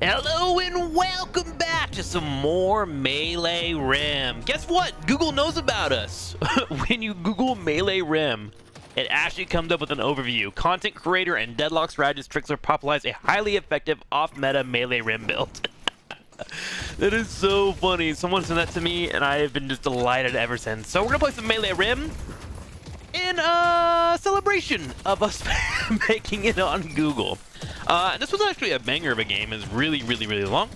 Hello and welcome back to some more Melee Rim. Guess what? Google knows about us. When you Google Melee Rim, it actually comes up with an overview. Content creator and Deadlock strategist TrikSlyr popularized a highly effective off-meta Melee Rim build. That is so funny. Someone sent that to me and I have been just delighted ever since. So we're gonna play some Melee Rim in celebration of us making it on Google. This was actually a banger of a game. It's really long.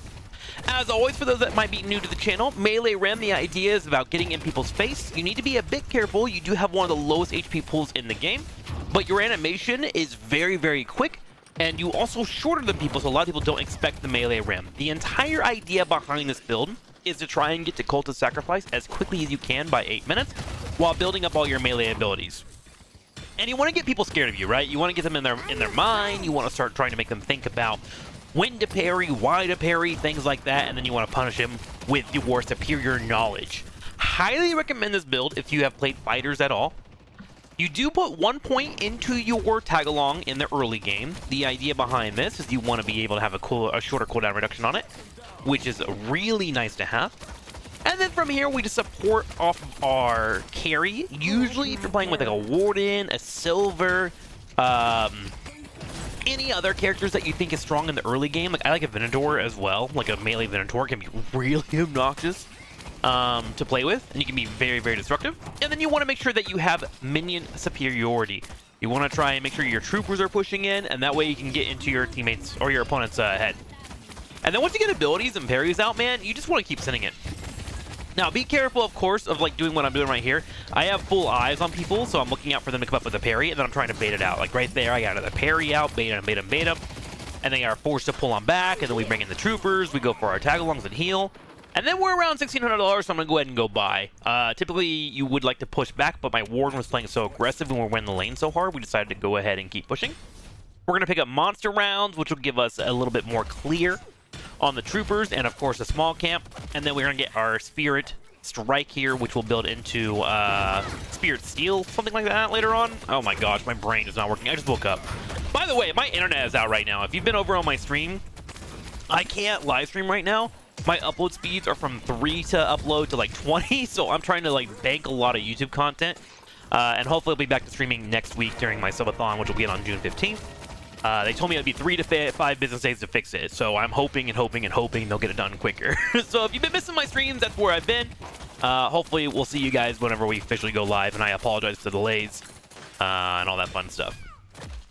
As always, for those that might be new to the channel, Melee Rim, the idea is about getting in people's face. You need to be a bit careful. You do have one of the lowest HP pools in the game, but your animation is very quick, and you also shorter than people, so a lot of people don't expect the Melee Rim. The entire idea behind this build is to try and get to Cult of Sacrifice as quickly as you can by 8 minutes, while building up all your melee abilities. And you want to get people scared of you, right? You want to get them in their mind. You want to start trying to make them think about when to parry, why to parry, things like that, and then you want to punish him with your superior knowledge. Highly recommend this build if you have played fighters at all. You do put 1 point into your tag-along in the early game. The idea behind this is you want to be able to have a shorter cooldown reduction on it, which is really nice to have. And then from here, we just support off of our carry. Usually, if you're playing with like a Warden, a Silver, any other characters that you think is strong in the early game. Like I like a Venator as well. Like a melee Venator can be really obnoxious to play with, and you can be very destructive. And then you want to make sure that you have minion superiority. You want to try and make sure your troopers are pushing in, and that way you can get into your teammates or your opponent's head. And then once you get abilities and parries out, man, you just want to keep sending it. Now, be careful, of course, of like doing what I'm doing right here. I have full eyes on people, so I'm looking out for them to come up with a parry, and then I'm trying to bait it out. Like right there, I got the parry out, bait them, and they are forced to pull them back, and then we bring in the troopers, we go for our tag-alongs and heal. And then we're around $1,600, so I'm going to go ahead and go buy. Typically, you would like to push back, but my Warden was playing so aggressive and we're winning the lane so hard, we decided to go ahead and keep pushing. We're going to pick up monster rounds, which will give us a little bit more clear on the troopers, and of course a small camp. And then we're going to get our Spirit Strike here, which will build into Spirit Steel, something like that later on. Oh my gosh, my brain is not working. I just woke up. By the way, my internet is out right now. If you've been over on my stream, I can't live stream right now. My upload speeds are from 3 to upload to like 20, so I'm trying to like bank a lot of YouTube content. And hopefully I'll be back to streaming next week during my subathon, which will be on June 15th. They told me it'd be 3 to 5 business days to fix it, so I'm hoping they'll get it done quicker. So if you've been missing my streams, that's where I've been. Hopefully we'll see you guys whenever we officially go live, and I apologize for the delays and all that fun stuff.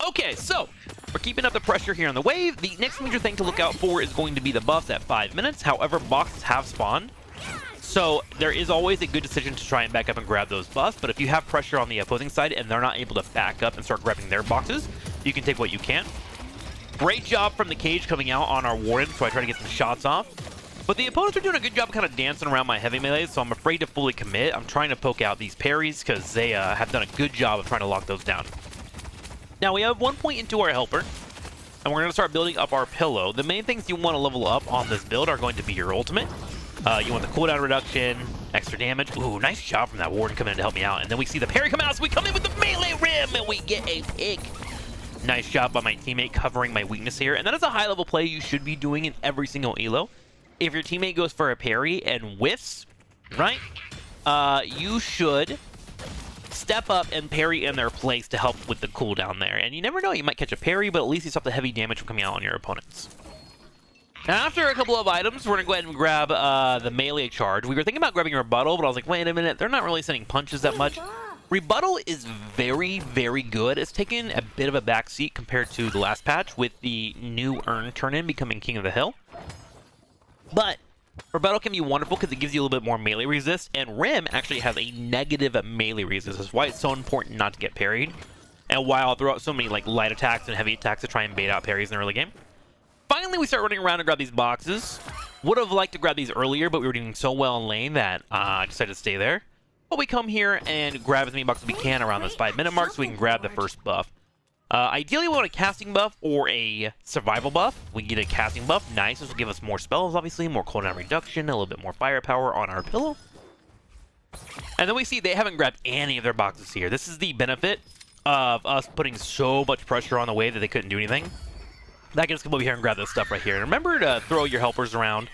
Okay, so we're keeping up the pressure here on the wave. The next major thing to look out for is going to be the buffs at 5 minutes. However, boxes have spawned, so there is always a good decision to try and back up and grab those buffs. But if you have pressure on the opposing side and they're not able to back up and start grabbing their boxes, you can take what you can. Great job from the cage coming out on our Warden, so I try to get some shots off. But the opponents are doing a good job kind of dancing around my heavy melees, so I'm afraid to fully commit. I'm trying to poke out these parries because they have done a good job of trying to lock those down. Now we have 1 point into our helper, and we're going to start building up our pillow. The main things you want to level up on this build are going to be your ultimate. You want the cooldown reduction, extra damage. Ooh, nice job from that Warden coming in to help me out. And then we see the parry come out, so we come in with the Melee Rim, and we get a pick. Nice job by my teammate covering my weakness here. And that is a high-level play you should be doing in every single elo. If your teammate goes for a parry and whiffs, right, you should step up and parry in their place to help with the cooldown there. And you never know, you might catch a parry, but at least you stop the heavy damage from coming out on your opponents. Now, after a couple of items, we're going to go ahead and grab the melee charge. We were thinking about grabbing Rebuttal, but I was like, wait a minute, they're not really sending punches that much. Rebuttal is very good. It's taken a bit of a backseat compared to the last patch with the new Urn turn-in becoming King of the Hill. But Rebuttal can be wonderful because it gives you a little bit more melee resist, and Rim actually has a negative melee resist. That's why it's so important not to get parried, and why I'll throw out so many like light attacks and heavy attacks to try and bait out parries in the early game. Finally, we start running around to grab these boxes. Would have liked to grab these earlier, but we were doing so well in lane that I decided to stay there. But we come here and grab as many boxes as we can around this 5-minute mark so we can grab the first buff. Ideally, we want a casting buff or a survival buff. We can get a casting buff. Nice. This will give us more spells, obviously, more cooldown reduction, a little bit more firepower on our pillow. And then we see they haven't grabbed any of their boxes here. This is the benefit of us putting so much pressure on the wave that they couldn't do anything. That can just come over here and grab this stuff right here. And remember to throw your helpers around.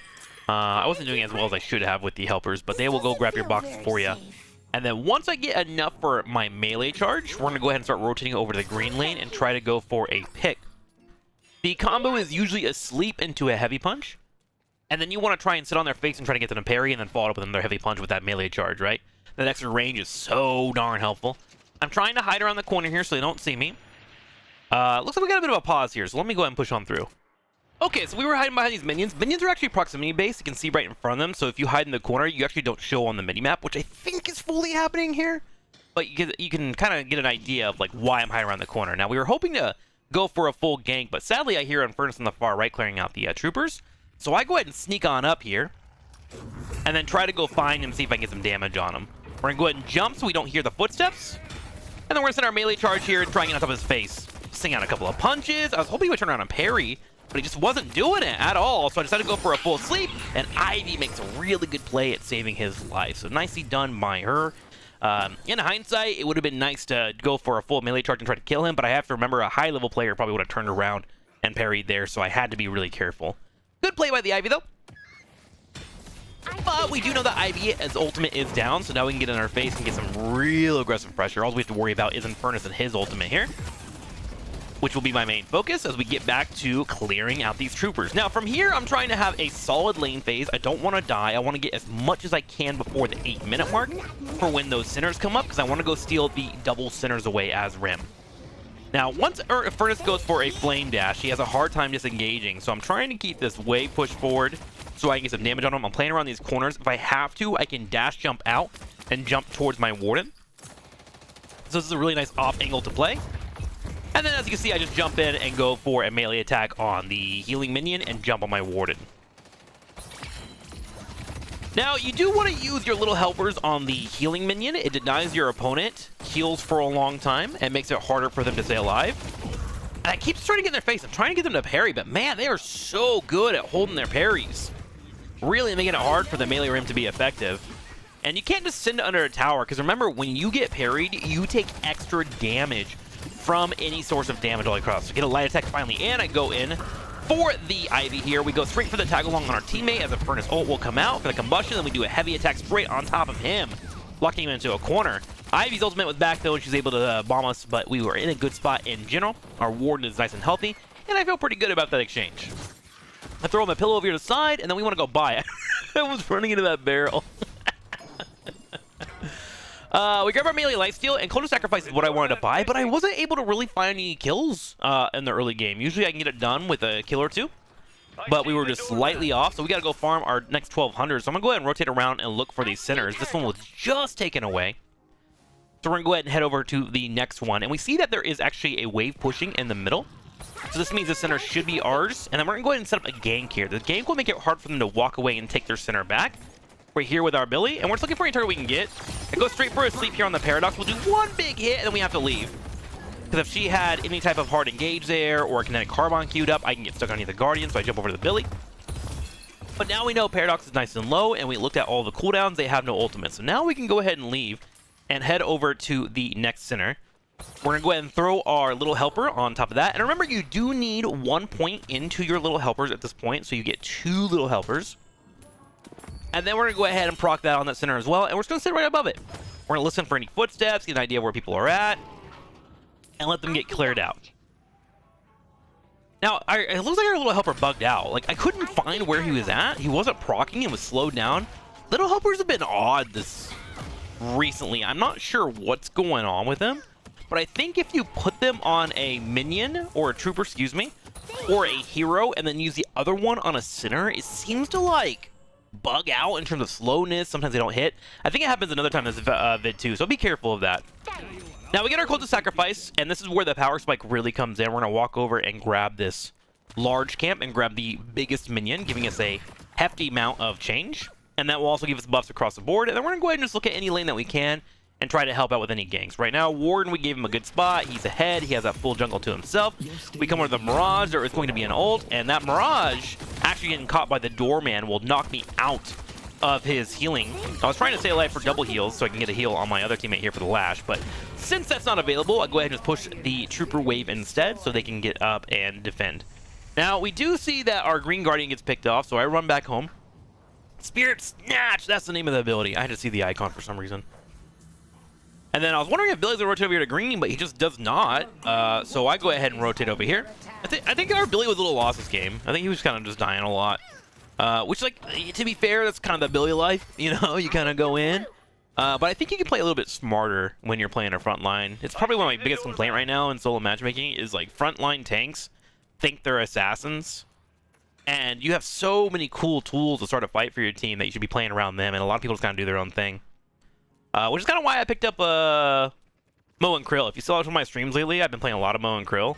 I wasn't doing as well as I should have with the helpers, but they will go grab your boxes for you. And then once I get enough for my melee charge, we're going to go ahead and start rotating over to the green lane and try to go for a pick. The combo is usually a sleep into a heavy punch. And then you want to try and sit on their face and try to get them to parry and then follow up with another heavy punch with that melee charge, right? That extra range is so darn helpful. I'm trying to hide around the corner here so they don't see me. Looks like we got a bit of a pause here, so let me go ahead and push on through. Okay, so we were hiding behind these minions. Minions are actually proximity based. You can see right in front of them, so if you hide in the corner, you actually don't show on the minimap, which I think is fully happening here. But you can kind of get an idea of like why I'm hiding around the corner. Now, we were hoping to go for a full gank, but sadly I hear Infernus on the far right clearing out the troopers. So I go ahead and sneak on up here, and then try to go find him, see if I can get some damage on him. We're going to go ahead and jump so we don't hear the footsteps. And then we're going to send our melee charge here and try and get on top of his face. Sing out a couple of punches. I was hoping he would turn around and parry, but he just wasn't doing it at all. So I decided to go for a full sleep, and Ivy makes a really good play at saving his life. So nicely done by her. In hindsight, it would have been nice to go for a full melee charge and try to kill him, but I have to remember a high-level player probably would have turned around and parried there, so I had to be really careful. Good play by the Ivy, though. But we do know that Ivy's ultimate is down, so now we can get in our face and get some real aggressive pressure. All we have to worry about is Infernus and his ultimate here, which will be my main focus as we get back to clearing out these troopers. Now, from here, I'm trying to have a solid lane phase. I don't want to die. I want to get as much as I can before the 8-minute mark for when those centers come up, because I want to go steal the double centers away as Rim. Now, once Infernus goes for a flame dash, he has a hard time disengaging, so I'm trying to keep this wave push forward so I can get some damage on him. I'm playing around these corners. If I have to, I can dash jump out and jump towards my Warden. So this is a really nice off angle to play. And then as you can see, I just jump in and go for a melee attack on the healing minion and jump on my Warden. Now, you do want to use your little helpers on the healing minion. It denies your opponent heals for a long time and makes it harder for them to stay alive. And I keep trying to get in their face. I'm trying to get them to parry, but man, they are so good at holding their parries. Really making it hard for the melee Rim to be effective. And you can't just send it under a tower, because remember, when you get parried, you take extra damage from any source of damage all across. So get a light attack finally, and I go in for the Ivy here. We go straight for the tag along on our teammate as a Furnace ult will come out for the combustion, then we do a heavy attack straight on top of him, locking him into a corner. Ivy's ultimate was back though, and she's able to bomb us, but we were in a good spot in general. Our Warden is nice and healthy, and I feel pretty good about that exchange. I throw my pillow over here to the side, and then we want to go buy it. I was running into that barrel. We grab our melee lifesteal, and Clone of Sacrifice is what I wanted to buy, but I wasn't able to really find any kills in the early game. Usually I can get it done with a kill or two, but we were just slightly off, so we got to go farm our next 1200. So I'm going to go ahead and rotate around and look for these centers. This one was just taken away. So we're going to go ahead and head over to the next one, and we see that there is actually a wave pushing in the middle. So this means the center should be ours, and then we're going to go ahead and set up a gank here. The gank will make it hard for them to walk away and take their center back. We're here with our Billy, and we're just looking for any target we can get. I go straight for a sleep here on the Paradox. We'll do one big hit, and then we have to leave. Because if she had any type of hard engage there, or a kinetic carbon queued up, I can get stuck on the Guardian, so I jump over to the Billy. But now we know Paradox is nice and low, and we looked at all the cooldowns. They have no ultimate. So now we can go ahead and leave and head over to the next center. We're going to go ahead and throw our little helper on top of that. And remember, you do need 1 point into your little helpers at this point, so you get 2 little helpers. And then we're going to go ahead and proc that on that center as well, and we're just going to sit right above it. We're going to listen for any footsteps, get an idea of where people are at, and let them get cleared out. Now, it looks like our little helper bugged out. Like, I couldn't find where he was at. He wasn't proccing and was slowed down. Little helpers have been odd this recently. I'm not sure what's going on with them, but I think if you put them on a minion, or a trooper, excuse me, or a hero, and then use the other one on a center, it seems to, like, bug out in terms of slowness. Sometimes they don't hit. I think it happens another time in this vid too, so be careful of that. Now we get our Cult of Sacrifice, and this is where the power spike really comes in. We're going to walk over and grab this large camp and grab the biggest minion, giving us a hefty amount of change. And that will also give us buffs across the board. And then we're going to go ahead and just look at any lane that we can and try to help out with any ganks. Right now, Warden, we gave him a good spot. He's ahead. He has that full jungle to himself. We come over to the Mirage. There is going to be an ult, and that Mirage actually getting caught by the Doorman will knock me out of his healing. I was trying to stay alive for double heals so I can get a heal on my other teammate here for the Lash, but since that's not available, I'll go ahead and just push the Trooper wave instead so they can get up and defend. Now, we do see that our Green Guardian gets picked off, so I run back home. Spirit Snatch! That's the name of the ability. I had to see the icon for some reason. And then I was wondering if Billy's going to rotate over here to green, but he just does not. So I go ahead and rotate over here. I think our Billy was a little lost this game. I think he was kind of just dying a lot. Which, like, to be fair, that's kind of the Billy life. You know, you kind of go in. But I think you can play a little bit smarter when you're playing a front line. It's probably one of my biggest complaints right now in solo matchmaking is, like, frontline tanks think they're assassins. And you have so many cool tools to start a fight for your team that you should be playing around them. And a lot of people just kind of do their own thing. Which is kind of why I picked up Mo and Krill. If you saw one of my streams lately, I've been playing a lot of Mo and Krill.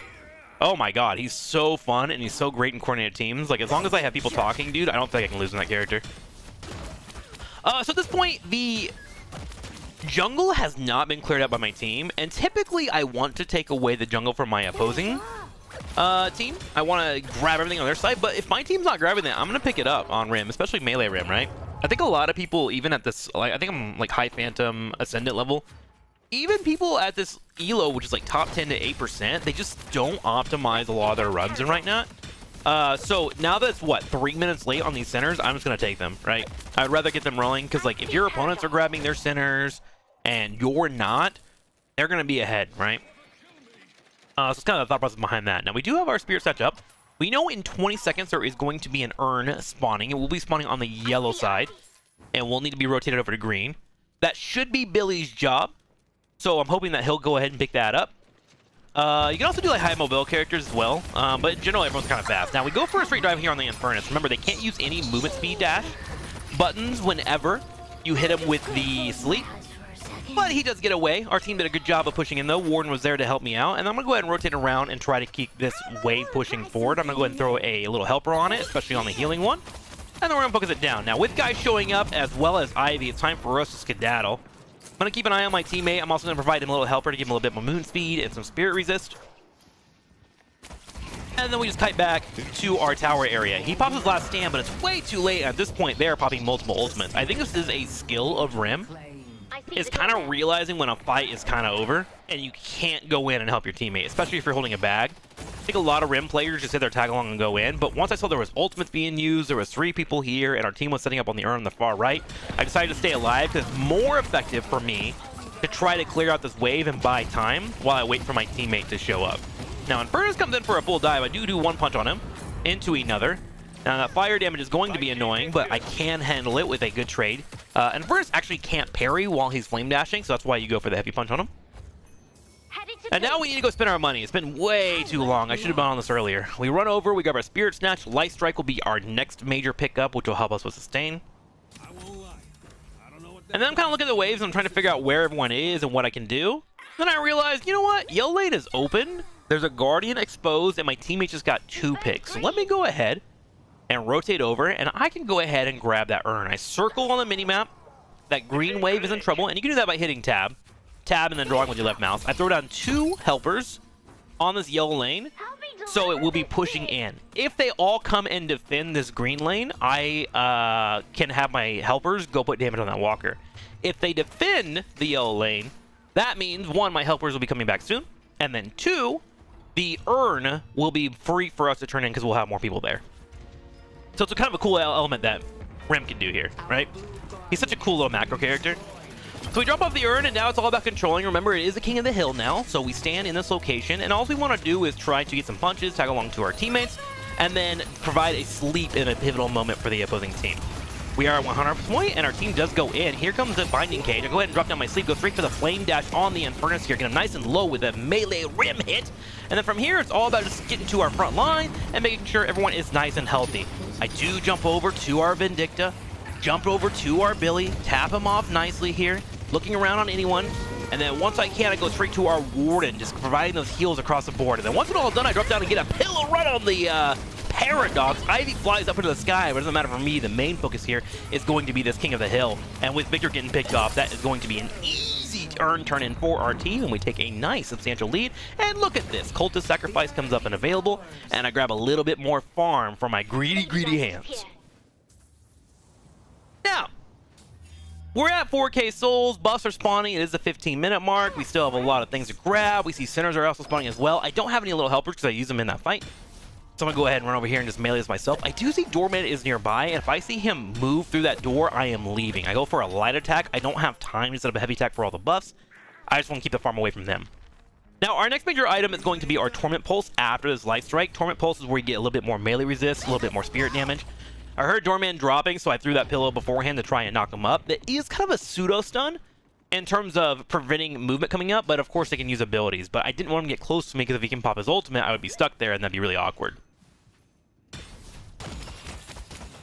Oh my god, he's so fun and he's so great in coordinated teams. Like, as long as I have people talking, dude, I don't think I can lose in that character. So at this point, the jungle has not been cleared up by my team, and typically I want to take away the jungle from my opposing team. I want to grab everything on their side, but if my team's not grabbing it, I'm going to pick it up on Rim, especially melee Rim, right? I think a lot of people, even at this, like, I think I'm like high Phantom Ascendant level, even people at this ELO, which is like top 10 to 8%, they just don't optimize a lot of their runs and right now. So now that it's, what, 3 minutes late on these centers, I'm just going to take them, right? I'd rather get them rolling, because, like, if your opponents are grabbing their centers and you're not, they're going to be ahead, right? So it's kind of the thought process behind that. Now, we do have our Spirit Snatch up. We know in 20 seconds there is going to be an urn spawning. It will be spawning on the yellow side, and we'll need to be rotated over to green. That should be Billy's job, so I'm hoping that he'll go ahead and pick that up. You can also do like high mobile characters as well, but in general everyone's kind of fast. Now we go for a straight drive here on the Infernus. Remember, they can't use any movement speed dash buttons whenever you hit him with the sleep. But he does get away. Our team did a good job of pushing in though. Warden was there to help me out. And I'm going to go ahead and rotate around and try to keep this wave pushing forward. I'm going to go ahead and throw a little helper on it, especially on the healing one. And then we're going to focus it down. Now with guys showing up as well as Ivy, it's time for us to skedaddle. I'm going to keep an eye on my teammate. I'm also going to provide him a little helper to give him a little bit more moon speed and some spirit resist. And then we just kite back to our tower area. He pops his last stand, but it's way too late. At this point, they're popping multiple ultimates. I think this is a skill of Rim. It's kind of realizing when a fight is kind of over and you can't go in and help your teammate, especially if you're holding a bag. I think a lot of Rim players just sit there, tag along, and go in. But once I saw there was ultimates being used, there was 3 people here, and our team was setting up on the urn on the far right, I decided to stay alive because it's more effective for me to try to clear out this wave and buy time while I wait for my teammate to show up. Now, Infernus comes in for a full dive. I do one punch on him into another. Now, that fire damage is going to be annoying, but I can handle it with a good trade. Infernus actually can't parry while he's flame dashing, so that's why you go for the heavy punch on him. And now we need to go spend our money. It's been way too long. I should have been on this earlier. We run over, we grab our Spirit Snatch. Light Strike will be our next major pickup, which will help us with sustain. And then I'm kind of looking at the waves and I'm trying to figure out where everyone is and what I can do. Then I realized, you know what? Yellow lane is open. There's a Guardian exposed, and my teammate just got 2 picks. So let me go ahead and rotate over, and I can go ahead and grab that urn. I circle on the minimap. That green wave is in trouble, and you can do that by hitting tab. Tab and then drawing with your left mouse. I throw down 2 helpers on this yellow lane, so it will be pushing in. If they all come and defend this green lane, I can have my helpers go put damage on that walker. If they defend the yellow lane, that means 1, my helpers will be coming back soon, and then 2, the urn will be free for us to turn in because we'll have more people there. So it's a kind of a cool element that Rim can do here, right? He's such a cool little macro character. So we drop off the urn, and now it's all about controlling. Remember, it is the king of the hill now, so we stand in this location, and all we want to do is try to get some punches, tag along to our teammates, and then provide a sleep in a pivotal moment for the opposing team. We are at 100 point, and our team does go in. Here comes the binding cage. I'll go ahead and drop down my sleep, go straight for the flame dash on the Infernus here, get him nice and low with a melee Rim hit. And then from here, it's all about just getting to our front line and making sure everyone is nice and healthy. I do jump over to our Vindicta, jump over to our Billy, tap him off nicely here, looking around on anyone. And then once I can, I go straight to our Warden, just providing those heals across the board. And then once it's all done, I drop down and get a pillow run on the Paradox. Ivy flies up into the sky, but it doesn't matter for me. The main focus here is going to be this King of the Hill. And with Victor getting picked off, that is going to be an easy turn in for our team, and we take a nice substantial lead. And look at this. Cultist Sacrifice comes up and available, and I grab a little bit more farm for my greedy hands. Now, we're at 4K souls, buffs are spawning, it is the 15-minute mark, we still have a lot of things to grab, we see centers are also spawning as well. I don't have any little helpers because I use them in that fight. So I'm gonna go ahead and run over here and just melee this myself. I do see Doorman is nearby, and if I see him move through that door, I am leaving. I go for a light attack. I don't have time to set up a heavy attack for all the buffs. I just want to keep the farm away from them. Now, our next major item is going to be our Torment Pulse after this Light Strike. Torment Pulse is where you get a little bit more melee resist, a little bit more spirit damage. I heard Doorman dropping, so I threw that pillow beforehand to try and knock him up. That is kind of a pseudo-stun in terms of preventing movement coming up, but of course they can use abilities. But I didn't want him to get close to me, because if he can pop his ultimate, I would be stuck there, and that'd be really awkward.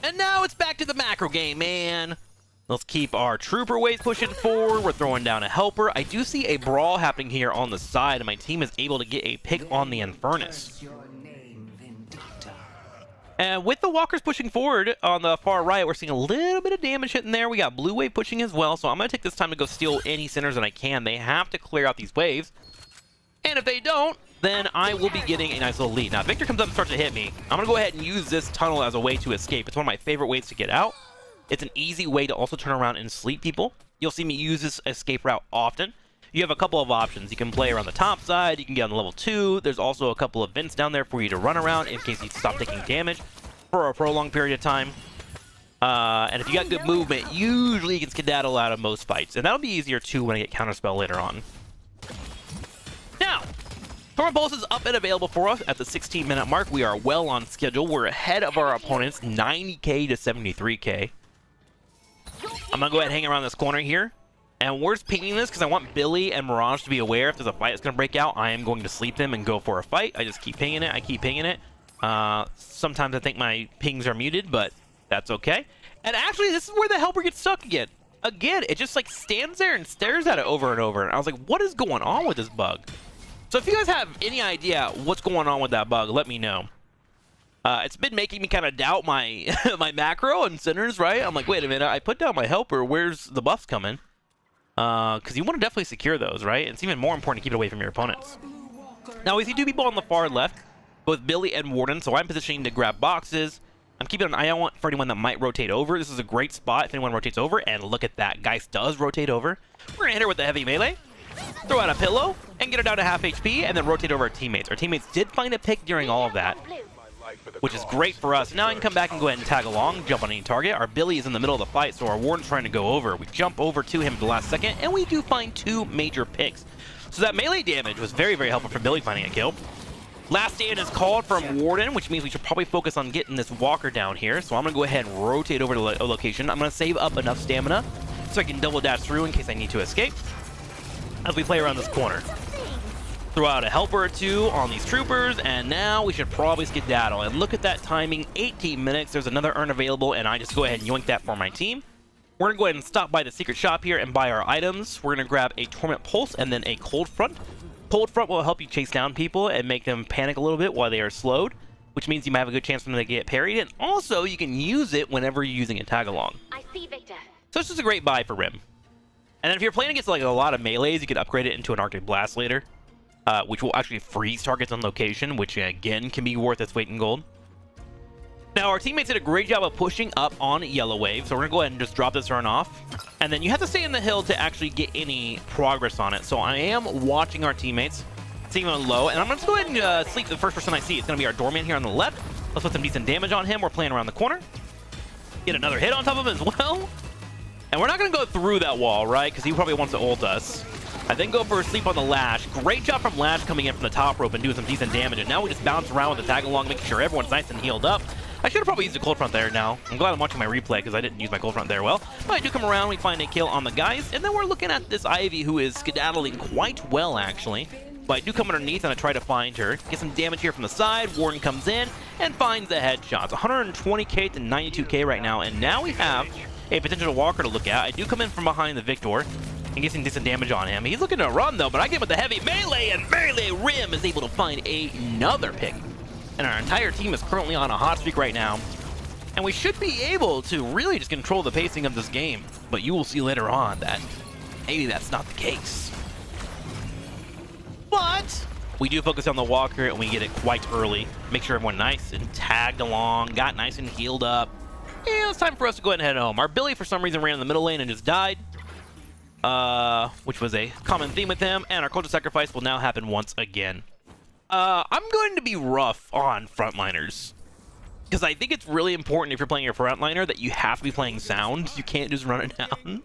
And now it's back to the macro game, man. Let's keep our trooper waves pushing forward. We're throwing down a helper. I do see a brawl happening here on the side, and my team is able to get a pick on the Infernus. And with the walkers pushing forward on the far right, we're seeing a little bit of damage hitting there. We got blue wave pushing as well, so I'm going to take this time to go steal any centers that I can. They have to clear out these waves. And if they don't, then I will be getting a nice little lead. Now, Victor comes up and starts to hit me. I'm going to go ahead and use this tunnel as a way to escape. It's one of my favorite ways to get out. It's an easy way to also turn around and sleep people. You'll see me use this escape route often. You have a couple of options. You can play around the top side. You can get on level 2. There's also a couple of vents down there for you to run around in case you stop taking damage for a prolonged period of time. And if you got good movement, usually you can skedaddle out of most fights. And that'll be easier too when I get counterspell later on. Now, Torment Pulse is up and available for us at the 16-minute mark. We are well on schedule. We're ahead of our opponents, 90k to 73k. I'm going to go ahead and hang around this corner here. And we're just pinging this because I want Billy and Mirage to be aware if there's a fight that's going to break out. I am going to sleep them and go for a fight. I just keep pinging it. I keep pinging it. Sometimes I think my pings are muted, but that's okay. And actually, this is where the helper gets stuck again. Again, it just like stands there and stares at it over and over. And I was like, what is going on with this bug? So if you guys have any idea what's going on with that bug, let me know. It's been making me kind of doubt my my macro and centers, right? I'm like, wait a minute, I put down my helper. Where's the buffs coming? Because you want to definitely secure those, right? It's even more important to keep it away from your opponents. Now, we see two people on the far left, both Billy and Warden, so I'm positioning to grab boxes. I'm keeping an eye out for anyone that might rotate over. This is a great spot if anyone rotates over, and look at that. Geist does rotate over. We're going to hit her with the heavy melee, throw out a pillow, and get her down to half HP, and then rotate over our teammates. Our teammates did find a pick during all of that, which is great for us. Now I can come back and go ahead and tag along, jump on any target. Our Billy is in the middle of the fight, so our Warden's trying to go over. We jump over to him at the last second, and we do find 2 major picks. So that melee damage was very, very helpful for Billy finding a kill. Last stand is called from Warden, which means we should probably focus on getting this walker down here. So I'm going to go ahead and rotate over to a location. I'm going to save up enough stamina so I can double dash through in case I need to escape as we play around this corner. Throw out a helper or 2 on these troopers, and now we should probably skedaddle. And look at that timing, 18 minutes. There's another urn available, and I just go ahead and yoink that for my team. We're going to go ahead and stop by the secret shop here and buy our items. We're going to grab a Torment Pulse and then a Cold Front. Cold Front will help you chase down people and make them panic a little bit while they are slowed, which means you might have a good chance for them to get parried, and also you can use it whenever you're using a tag-along. I see Victor. So it's just a great buy for Rim. And then if you're playing against like a lot of melees, you can upgrade it into an Arctic Blast later. Which will actually freeze targets on location, which again can be worth its weight in gold. Now, our teammates did a great job of pushing up on Yellow Wave, so we're going to go ahead and just drop this urn off. And then you have to stay in the hill to actually get any progress on it. So I am watching our teammates, seeing them low, and I'm going to go ahead and sleep the first person I see. It's going to be our Doorman here on the left. Let's put some decent damage on him. We're playing around the corner. Get another hit on top of him as well. And we're not going to go through that wall, right? Because he probably wants to ult us. I then go for a sleep on the Lash. Great job from Lash coming in from the top rope and doing some decent damage. And now we just bounce around with the tag along, making sure everyone's nice and healed up. I should have probably used a Cold Front there now. I'm glad I'm watching my replay because I didn't use my Cold Front there well. But I do come around, we find a kill on the guys. And then we're looking at this Ivy who is skedaddling quite well, actually. But I do come underneath and I try to find her. Get some damage here from the side. Warden comes in and finds the headshots. 120k to 92k right now. And now we have a potential walker to look at. I do come in from behind the Victor and get some decent damage on him. He's looking to run though, but I get him with the heavy melee, and Melee Rim is able to find another pick. And our entire team is currently on a hot streak right now. And we should be able to really just control the pacing of this game. But you will see later on that maybe that's not the case. But we do focus on the walker and we get it quite early. Make sure everyone nice and tagged along, got nice and healed up. And it's time for us to go ahead and head home. Our Billy for some reason ran in the middle lane and just died. Which was a common theme with him, and our culture sacrifice will now happen once again. I'm going to be rough on frontliners. Because I think it's really important if you're playing a frontliner that you have to be playing sound. You can't just run it down.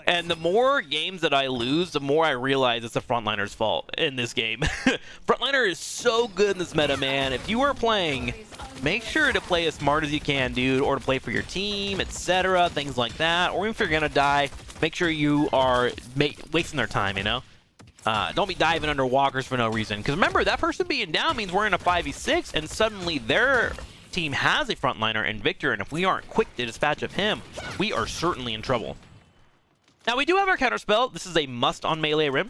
And the more games that I lose, the more I realize it's the frontliner's fault in this game. Frontliner is so good in this meta, man. If you are playing, make sure to play as smart as you can, dude, or to play for your team, etc., things like that. Or if you're gonna die, make sure you are wasting their time, you know? Don't be diving under walkers for no reason. Because remember, that person being down means we're in a 5v6, and suddenly their team has a frontliner in Victor, and if we aren't quick to dispatch of him, we are certainly in trouble. Now, we do have our counterspell. This is a must on melee rim.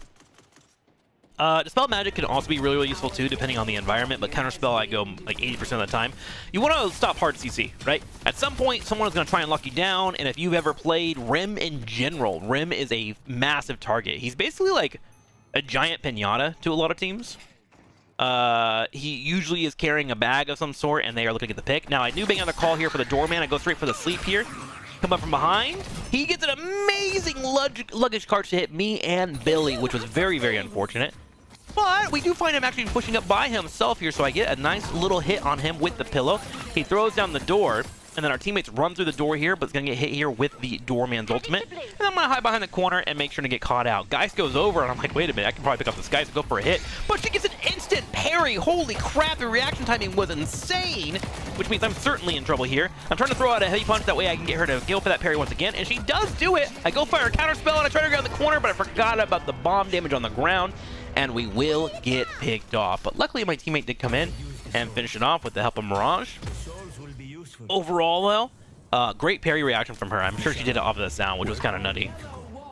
Dispel magic can also be really, really useful too, depending on the environment, but counterspell I go like 80% of the time. You want to stop hard CC, right? At some point, someone is going to try and lock you down, and if you've ever played Rim in general, Rim is a massive target. He's basically like a giant pinata to a lot of teams. He usually is carrying a bag of some sort, and they are looking at the pick. Now, I do bang on the call here for the doorman. I go straight for the sleep here. Come up from behind. He gets an amazing luggage cart to hit me and Billy, which was very, very unfortunate. But we do find him actually pushing up by himself here, so I get a nice little hit on him with the pillow. He throws down the door, and then our teammates run through the door here, but it's going to get hit here with the doorman's ultimate. And I'm going to hide behind the corner and make sure to get caught out. Geist goes over, and I'm like, wait a minute, I can probably pick up this Geist and go for a hit. But she gets an instant parry. Holy crap, the reaction timing was insane, which means I'm certainly in trouble here. I'm trying to throw out a heavy punch, that way I can get her to go for that parry once again, and she does do it. I go for her counter spell, and I try to get around the corner, but I forgot about the bomb damage on the ground, and we will get picked off. But luckily, my teammate did come in and finish it off with the help of Mirage. Overall, though, great parry reaction from her. I'm sure she did it off of the sound, which was kind of nutty.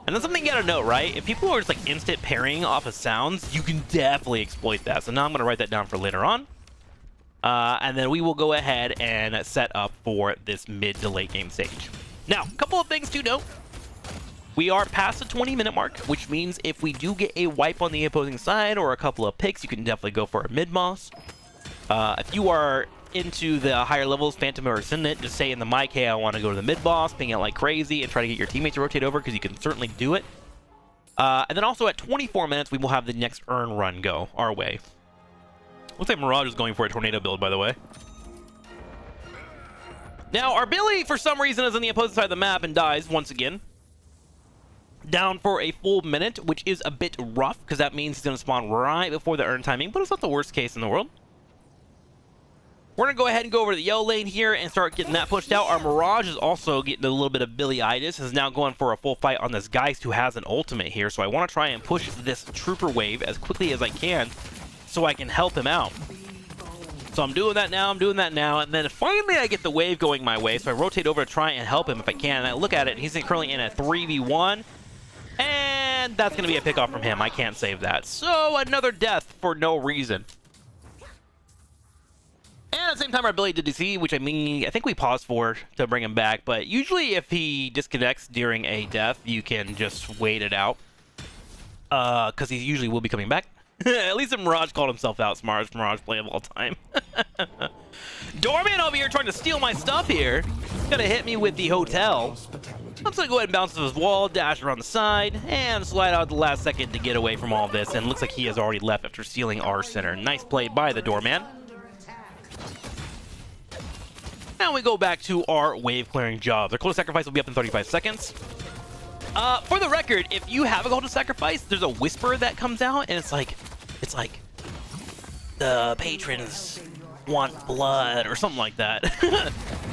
And then something you gotta note, right? If people are just like instant parrying off of sounds, you can definitely exploit that. So now I'm gonna write that down for later on. And then we will go ahead and set up for this mid to late game stage. Now, a couple of things to note. We are past the 20-minute mark, which means if we do get a wipe on the opposing side or a couple of picks, you can definitely go for a mid-boss. If you are into the higher levels, Phantom or Ascendant, just say in the mic, hey, I want to go to the mid-boss, ping it like crazy, and try to get your teammates to rotate over, because you can certainly do it. And then also at 24 minutes, we will have the next Earn run go our way. Looks like Mirage is going for a tornado build, by the way. Now, our Billy, for some reason, is on the opposite side of the map and dies once again. Down for a full minute, which is a bit rough, because that means he's going to spawn right before the Earn timing, but it's not the worst case in the world. We're going to go ahead and go over to the yellow lane here and start getting that pushed out. Our Mirage is also getting a little bit of Billy-itis, is now going for a full fight on this Geist who has an ultimate here, so I want to try and push this Trooper wave as quickly as I can so I can help him out. So I'm doing that now, and then finally I get the wave going my way, so I rotate over to try and help him if I can, and I look at it, and he's currently in a 3v1, and that's going to be a pickoff from him. I can't save that. So another death for no reason. And at the same time, our ability to DC, which I think we paused for to bring him back, but usually if he disconnects during a death, you can just wait it out, because he usually will be coming back. At least if Mirage called himself out, smartest Mirage play of all time. Doorman over here trying to steal my stuff here. He's gonna hit me with the hotel. I'm just gonna go ahead and bounce off his wall, dash around the side, and slide out at the last second to get away from all of this. And it looks like he has already left after stealing our center. Nice play by the Doorman. Now we go back to our wave clearing jobs. Our close sacrifice will be up in 35 seconds. For the record, if you have a golden sacrifice, there's a whisper that comes out, and it's like the patrons want blood or something like that.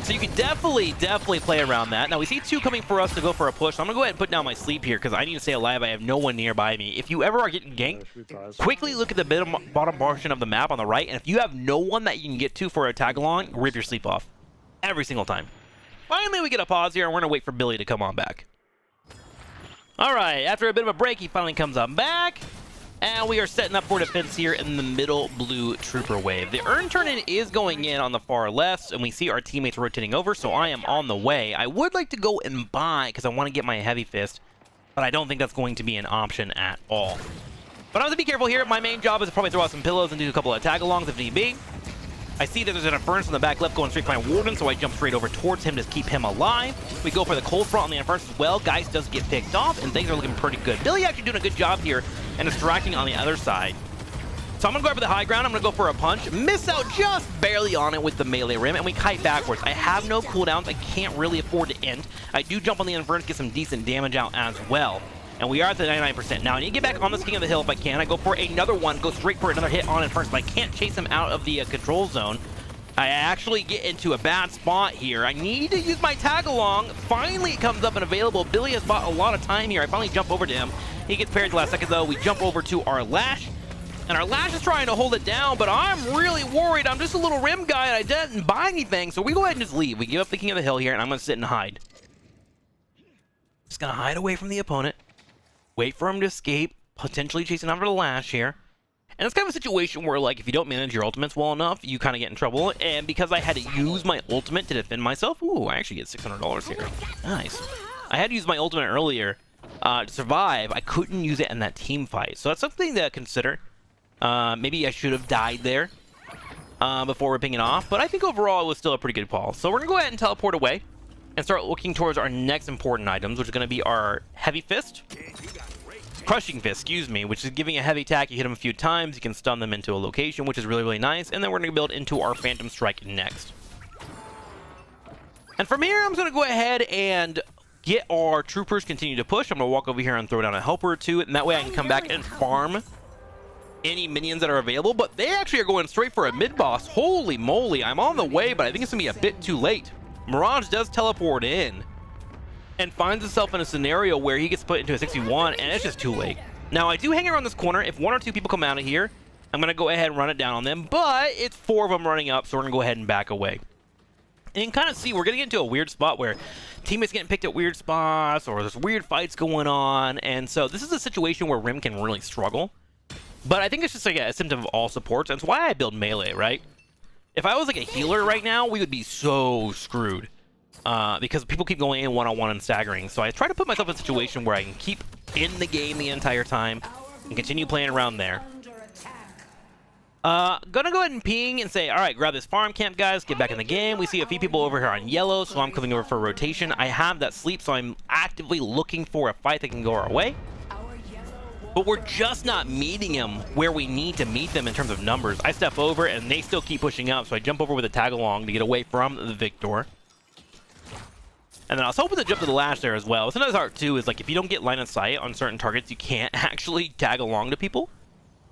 So you can definitely play around that. Now we see two coming for us to go for a push. So I'm gonna go ahead and put down my sleep here because I need to stay alive. I have no one nearby me. If you ever are getting ganked, quickly look at the bottom portion of the map on the right, and if you have no one that you can get to for a tag along, rip your sleep off every single time. Finally, we get a pause here, and we're gonna wait for Billy to come on back. All right, after a bit of a break, he finally comes on back, and we are setting up for defense here in the middle blue Trooper wave. The Earn turn-in is going in on the far left, and we see our teammates rotating over, so I am on the way. I would like to go and buy, because I want to get my heavy fist, but I don't think that's going to be an option at all. But I have to be careful here. My main job is to probably throw out some pillows and do a couple of tag-alongs if need be. I see that there's an Inference on the back left going straight by Warden, so I jump straight over towards him to keep him alive. We go for the cold front on the Inference as well. Geist does get picked off, and things are looking pretty good. Billy actually doing a good job here and distracting on the other side. So I'm gonna go for the high ground. I'm gonna go for a punch, miss out just barely on it with the melee rim, and we kite backwards. I have no cooldowns. I can't really afford to end. I do jump on the inferno, get some decent damage out as well. And we are at the 99%. Now I need to get back on this King of the Hill if I can. I go for another one, go straight for another hit on inferno, but I can't chase him out of the control zone. I actually get into a bad spot here. I need to use my tag along. Finally it comes up and available. Billy has bought a lot of time here. I finally jump over to him. He gets parried the last second though. We jump over to our Lash. And our Lash is trying to hold it down, but I'm really worried. I'm just a little rim guy and I didn't buy anything. So we go ahead and just leave. We give up the King of the Hill here and I'm going to sit and hide. Just going to hide away from the opponent. Wait for him to escape. Potentially chasing after the Lash here. And it's kind of a situation where, like, if you don't manage your ultimates well enough, you kind of get in trouble. And because I had to use my ultimate to defend myself, ooh, I actually get $600 here. Nice. I had to use my ultimate earlier to survive. I couldn't use it in that team fight. So that's something to consider. Maybe I should have died there before ripping it off. But I think overall it was still a pretty good call. So we're going to go ahead and teleport away and start looking towards our next important items, which is going to be our Heavy Fist. Crushing Fist, excuse me, which is giving a heavy attack. You hit them a few times, you can stun them into a location, which is really, really nice. And then we're going to build into our Phantom Strike next. And from here, I'm going to go ahead and get our troopers continue to push. I'm going to walk over here and throw down a helper or two, and that way I can come back and farm any minions that are available. But they actually are going straight for a mid-boss. Holy moly, I'm on the way, but I think it's going to be a bit too late. Mirage does teleport in and finds himself in a scenario where he gets put into a 61, and it's just too late. Now, I do hang around this corner. If one or two people come out of here, I'm going to go ahead and run it down on them, but it's 4 of them running up, so we're going to go ahead and back away. And you can kind of see we're getting into a weird spot where teammates getting picked at weird spots, or there's weird fights going on, and so this is a situation where Rim can really struggle. But I think it's just like a symptom of all supports, and it's why I build melee, right? If I was like a healer right now, we would be so screwed. Because people keep going in one-on-one and staggering. So I try to put myself in a situation where I can keep in the game the entire time and continue playing around there. Gonna go ahead and ping and say, alright, grab this farm camp, guys, get back in the game. We see a few people over here on yellow, so I'm coming over for a rotation. I have that sleep, so I'm actively looking for a fight that can go our way. But we're just not meeting them where we need to meet them in terms of numbers. I step over and they still keep pushing up, so I jump over with a tag along to get away from the Victor. And then I was hoping to jump to the Lash there as well. Sometimes art too is like if you don't get line of sight on certain targets, you can't actually tag along to people.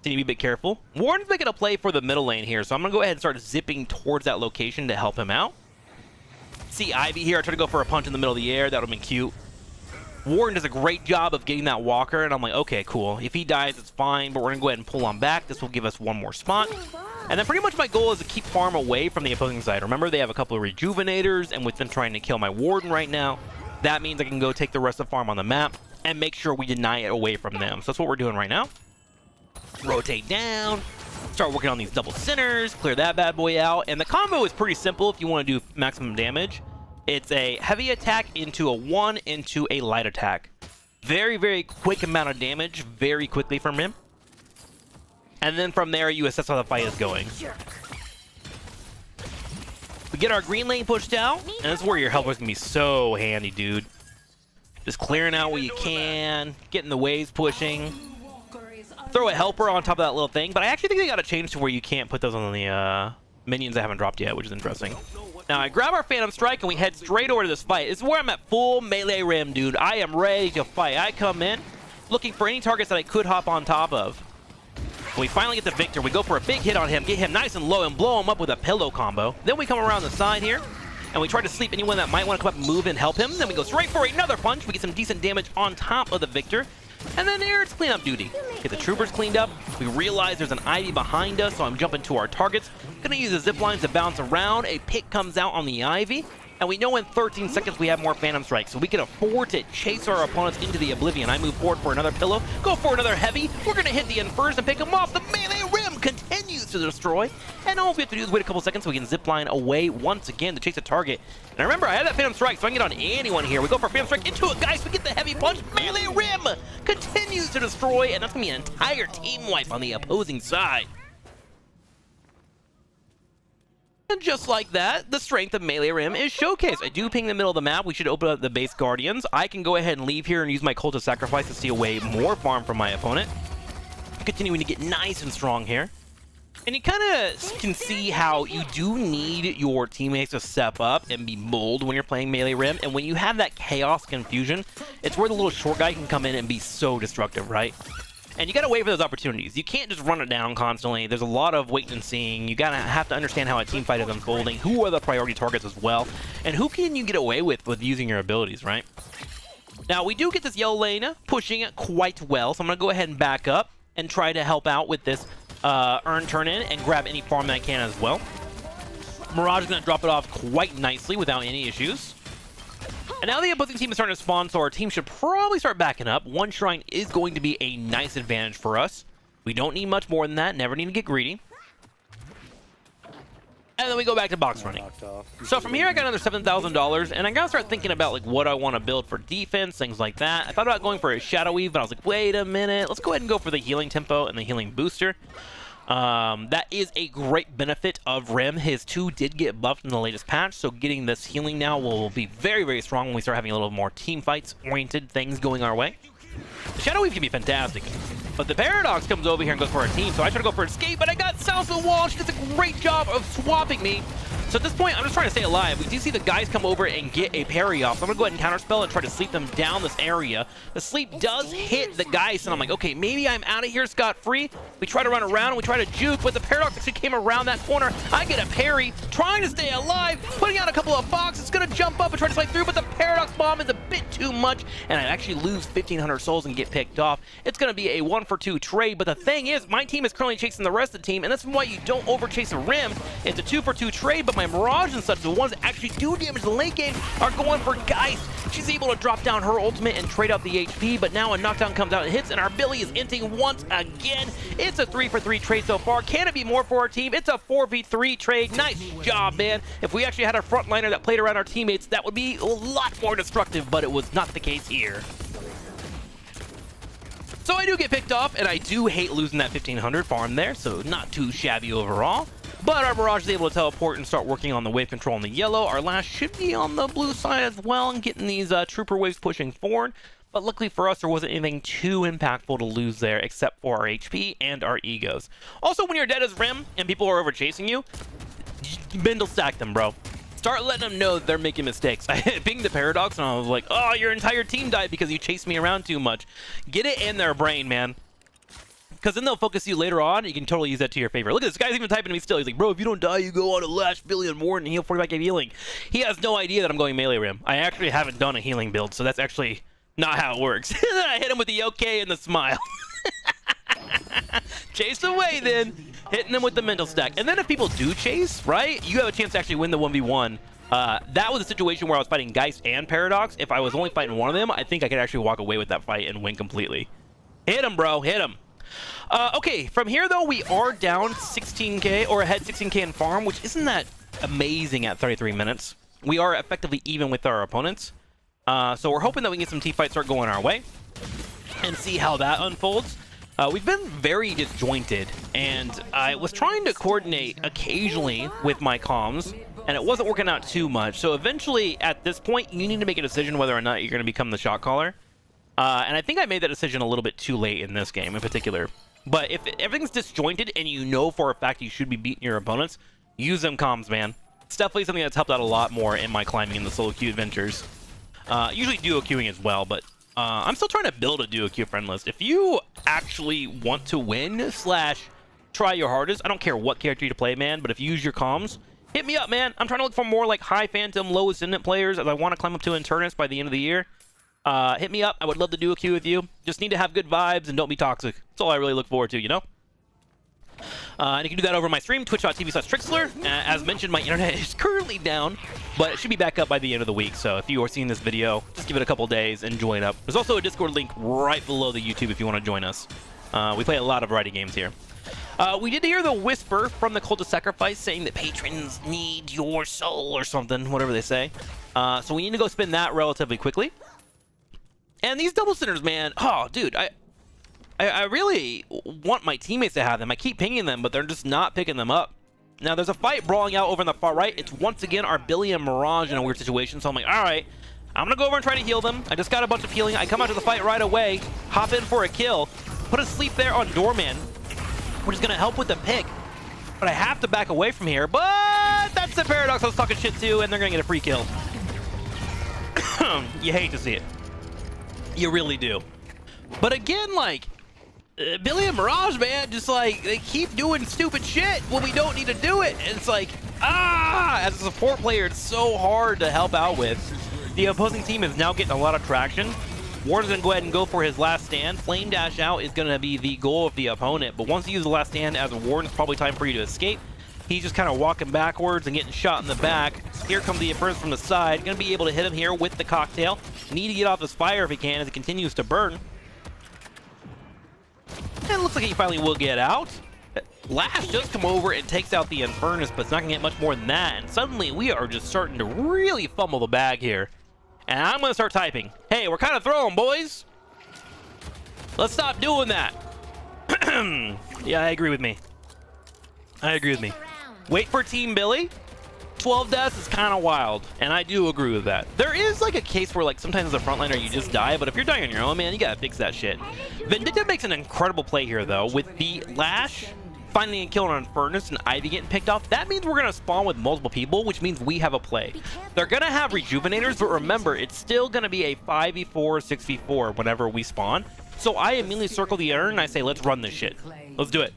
So you need to be a bit careful. Warren's making a play for the middle lane here, so I'm gonna go ahead and start zipping towards that location to help him out. See Ivy here, I try to go for a punch in the middle of the air, that would have been cute. Warren does a great job of getting that walker, and I'm like, okay, cool. If he dies, it's fine, but we're gonna go ahead and pull on back. This will give us one more spot. And then pretty much my goal is to keep farm away from the opposing side. Remember, they have a couple of rejuvenators, and with them trying to kill my Warden right now, that means I can go take the rest of the farm on the map and make sure we deny it away from them. So that's what we're doing right now. Rotate down, start working on these double centers, clear that bad boy out. And the combo is pretty simple if you want to do maximum damage. It's a heavy attack into a 1 into a light attack. Very, very quick amount of damage, very quickly from him. And then from there, you assess how the fight is going. We get our green lane pushed out, and this is where your helper's gonna be so handy, dude. Just clearing out what you can, getting the waves pushing. Throw a helper on top of that little thing, but I actually think they got to change to where you can't put those on the minions that haven't dropped yet, which is interesting. Now, I grab our Phantom Strike, and we head straight over to this fight. This is where I'm at full melee rim, dude. I am ready to fight. I come in looking for any targets that I could hop on top of. We finally get the Victor. We go for a big hit on him, get him nice and low, and blow him up with a pillow combo. Then we come around the side here, and we try to sleep anyone that might want to come up and move and help him. Then we go straight for another punch. We get some decent damage on top of the Victor. And then here it's cleanup duty. Get the troopers cleaned up. We realize there's an Ivy behind us, so I'm jumping to our targets. Gonna use the zip lines to bounce around. A pick comes out on the Ivy, and we know in 13 seconds we have more Phantom Strikes, so we can afford to chase our opponents into the oblivion. I move forward for another pillow, go for another heavy. We're gonna hit the end first and pick him off. The melee rim continues to destroy, and all we have to do is wait a couple seconds so we can zip line away once again to chase a target. And remember, I have that Phantom Strike, so I can get on anyone here. We go for Phantom Strike into it, guys. We get the heavy punch. Melee rim continues to destroy, and that's gonna be an entire team wipe on the opposing side. And just like that, the strength of Melee Rim is showcased. I do ping the middle of the map. We should open up the base Guardians. I can go ahead and leave here and use my Cult of Sacrifice to steal away more farm from my opponent. Continuing to get nice and strong here. And you kind of can see how you do need your teammates to step up and be bold when you're playing melee Rim. And when you have that chaos confusion, it's where the little short guy can come in and be so destructive, right? And you gotta wait for those opportunities. You can't just run it down constantly. There's a lot of waiting and seeing. You gotta have to understand how a team fight is unfolding, who are the priority targets as well, and who can you get away with using your abilities, right? Now, we do get this yellow lane pushing it quite well, so I'm gonna go ahead and back up and try to help out with this earn turn in and grab any farm that I can as well. Mirage is going to drop it off quite nicely without any issues. And now the opposing team is starting to spawn, so our team should probably start backing up. One shrine is going to be a nice advantage for us. We don't need much more than that. Never need to get greedy. And then we go back to box running. So from here, I got another $7,000, and I gotta start thinking about like what I want to build for defense, things like that. I thought about going for a Shadow Weave, but I was like, wait a minute, let's go ahead and go for the healing tempo and the healing booster. That is a great benefit of Rim. His 2 did get buffed in the latest patch, so getting this healing now will be very, very strong when we start having a little more team fights oriented things going our way. The Shadow Weave can be fantastic. But the Paradox comes over here and goes for our team, so I try to go for escape, but I got south of the wall. She does a great job of swapping me. So at this point, I'm just trying to stay alive. We do see the guys come over and get a parry off, so I'm gonna go ahead and counterspell and try to sleep them down this area. The sleep does hit the guys, and I'm like, okay, maybe I'm out of here scot-free. We try to run around, and we try to juke, but the Paradox actually came around that corner. I get a parry, trying to stay alive, putting out a couple of boxes, gonna jump up and try to slide through, but the Paradox bomb is a bit too much, and I actually lose 1,500 souls and get picked off. It's gonna be a 1-for-2 trade, but the thing is, my team is currently chasing the rest of the team, and that's why you don't over-chase a Rim. It's a 2-for-2 trade, but my Mirage and such, the ones that actually do damage in the late game, are going for Geist. She's able to drop down her ultimate and trade out the HP, but now a knockdown comes out and hits, and our Billy is inting once again. It's a 3-for-3 trade so far. Can it be more for our team? It's a 4v3 trade. Nice job, man. If we actually had a frontliner that played around our teammates, that would be a lot more destructive, but it was not the case here. So I do get picked off, and I do hate losing that 1,500 farm there, so not too shabby overall. But our Mirage is able to teleport and start working on the wave control in the yellow. Our last should be on the blue side as well and getting these trooper waves pushing forward. But luckily for us, there wasn't anything too impactful to lose there except for our HP and our egos. Also, when you're dead as Rim and people are over chasing you, bindle stack them, bro. Start letting them know that they're making mistakes. I pinged the Paradox and I was like, oh, your entire team died because you chased me around too much. Get it in their brain, man. Because then they'll focus you later on, and you can totally use that to your favor. Look at this guy's even typing to me still. He's like, bro, if you don't die, you go on a last billion more and heal 45k healing. He has no idea that I'm going melee Rim. I actually haven't done a healing build, so that's actually not how it works. Then I hit him with the okay and the smile. Chase away then, hitting him with the mental stack. And then if people do chase, right, you have a chance to actually win the 1v1. That was a situation where I was fighting Geist and Paradox. If I was only fighting one of them, I think I could actually walk away with that fight and win completely. Hit him, bro, hit him. Okay, from here though, we are down 16k, or ahead 16k in farm, which isn't that amazing at 33 minutes. We are effectively even with our opponents. So we're hoping that we can get some team fights start going our way and see how that unfolds. We've been very disjointed, and I was trying to coordinate occasionally with my comms, and it wasn't working out too much. So eventually, at this point, you need to make a decision whether or not you're going to become the shot caller. And I think I made that decision a little bit too late in this game in particular. But if everything's disjointed and you know for a fact you should be beating your opponents, use them comms, man. It's definitely something that's helped out a lot more in my climbing in the solo queue adventures. Usually duo queuing as well, but I'm still trying to build a duo queue friend list. If you actually want to win / try your hardest, I don't care what character you play, man, but if you use your comms, hit me up, man. I'm trying to look for more like high Phantom, low Ascendant players as I want to climb up to Internus by the end of the year. Hit me up. I would love to do a queue with you. Just need to have good vibes and don't be toxic. That's all I really look forward to, you know? And you can do that over my stream, twitch.tv/TrikSlyr. As mentioned, my internet is currently down, but it should be back up by the end of the week. So if you are seeing this video, just give it a couple days and join up. There's also a Discord link right below the YouTube if you want to join us. We play a lot of variety games here. We did hear the whisper from the Cult of Sacrifice saying that patrons need your soul or something, whatever they say. So we need to go spin that relatively quickly. And these double centers, man, oh, dude, I really want my teammates to have them. I keep pinging them, but they're just not picking them up. Now, there's a fight brawling out over on the far right. It's once again our Billy and Mirage in a weird situation, so I'm like, all right, I'm going to go over and try to heal them. I just got a bunch of healing. I come out to the fight right away, hop in for a kill, put a sleep there on Doorman, which is going to help with the pick. But I have to back away from here. But that's the paradox I was talking shit to, and they're going to get a free kill. You hate to see it. You really do. But again, like, Billy and Mirage, man, just like, they keep doing stupid shit when we don't need to do it. And it's like, as a support player, it's so hard to help out with. The opposing team is now getting a lot of traction. Warden's gonna go ahead and go for his last stand. Flame dash out is gonna be the goal of the opponent, but once you use the last stand as a Warden, it's probably time for you to escape. He's just kind of walking backwards and getting shot in the back. Here comes the Inferno from the side. Gonna be able to hit him here with the cocktail. Need to get off this fire if he can as it continues to burn. And it looks like he finally will get out. Lash does come over and takes out the Infernus, but it's not gonna get much more than that. And suddenly we are just starting to really fumble the bag here. And I'm gonna start typing. Hey, we're kind of throwing, boys. Let's stop doing that. Yeah, I agree with me. I agree with me. Wait for Team Billy. 12 deaths is kind of wild, and I do agree with that. There is like a case where like sometimes as a frontliner you just die, but if you're dying on your own, man, you gotta fix that shit. Vindicta makes an incredible play here though, with the Lash finding a kill on Furnace and Ivy getting picked off. That means we're gonna spawn with multiple people, which means we have a play. They're gonna have rejuvenators, but remember, it's still gonna be a 5v4, 6v4 whenever we spawn. So I immediately circle the urn and I say, let's run this shit. Let's do it.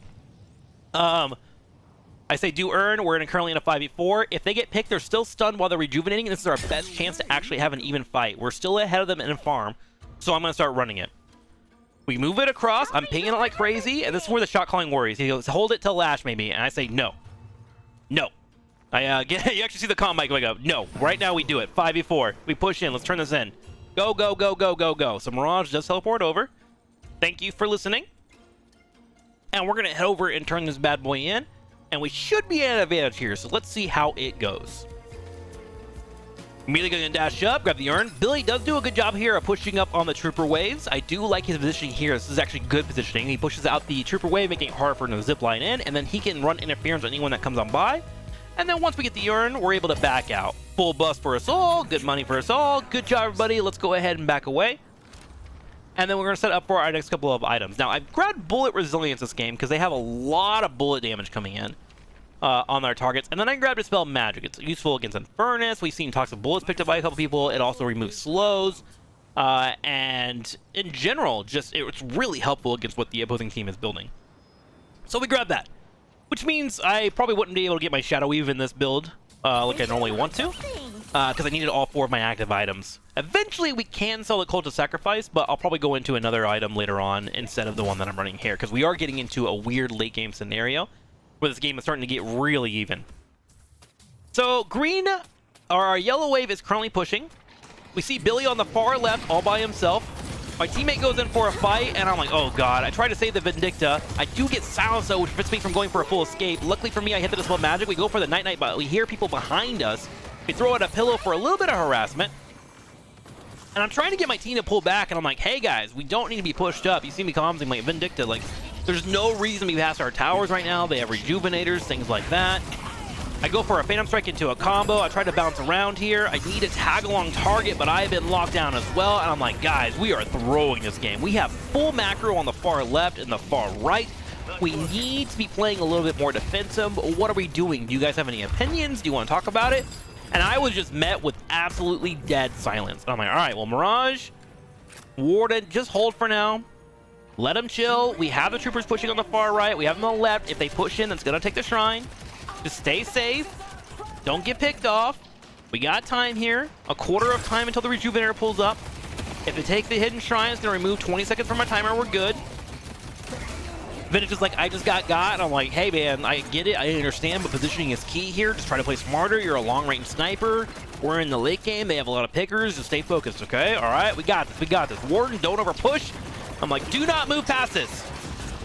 I say do urn, we're currently in a 5v4. If they get picked, they're still stunned while they're rejuvenating, and this is our best chance to actually have an even fight. We're still ahead of them in farm, so I'm gonna start running it. We move it across, I'm pinging it like crazy, and this is where the shot calling worries. He goes, hold it till Lash maybe, and I say no. No. You actually see the comm mic going up. No, right now we do it. 5v4, we push in, let's turn this in. Go, go, go, go, go, go. So Mirage does teleport over. Thank you for listening. And we're gonna head over and turn this bad boy in. And we should be at an advantage here, so let's see how it goes. Immediately going to dash up, grab the urn. Billy does do a good job here of pushing up on the trooper waves. I do like his positioning here. This is actually good positioning. He pushes out the trooper wave, making it harder for him to zip line in, and then he can run interference on anyone that comes on by. And then once we get the urn, we're able to back out. Full bust for us all, good money for us all. Good job, everybody. Let's go ahead and back away. And then we're going to set up for our next couple of items. Now, I've grabbed Bullet Resilience this game because they have a lot of bullet damage coming in on their targets. And then I grabbed Dispel Magic. It's useful against Infernus. We've seen Toxic Bullets picked up by a couple people. It also removes slows. And in general, it's really helpful against what the opposing team is building. So we grabbed that. Which means I probably wouldn't be able to get my Shadow Weave in this build like I normally want to. Because I needed all 4 of my active items. Eventually, we can sell the Cult of Sacrifice, but I'll probably go into another item later on instead of the one that I'm running here, because we are getting into a weird late-game scenario where this game is starting to get really even. So, green, or our yellow wave is currently pushing. We see Billy on the far left all by himself. My teammate goes in for a fight, and I'm like, oh god. I try to save the Vindicta. I do get silenced, though, which prevents me from going for a full escape. Luckily for me, I hit the Dispel Magic. We go for the Night-Night, but we hear people behind us. We throw out a pillow for a little bit of harassment. And I'm trying to get my team to pull back, and I'm like, hey guys, we don't need to be pushed up. You see me commenting like Vindicta, like, there's no reason to be past our towers right now. They have rejuvenators, things like that. I go for a Phantom Strike into a combo. I try to bounce around here. I need a tag along target, but I have been locked down as well. And I'm like, guys, we are throwing this game. We have full macro on the far left and the far right. We need to be playing a little bit more defensive. What are we doing? Do you guys have any opinions? Do you want to talk about it? And I was just met with absolutely dead silence. I'm like, all right, well, Mirage, Warden, just hold for now. Let them chill. We have the troopers pushing on the far right. We have them on the left. If they push in, that's going to take the shrine. Just stay safe. Don't get picked off. We got time here. A quarter of time until the Rejuvenator pulls up. If they take the hidden shrine, it's going to remove 20 seconds from my timer. We're good. Vintage is like, I just got. And I'm like, hey, man, I get it. I understand, but positioning is key here. Just try to play smarter. You're a long-range sniper. We're in the late game. They have a lot of pickers. Just stay focused, okay? All right, we got this. We got this. Warden, don't overpush. I'm like, do not move past this.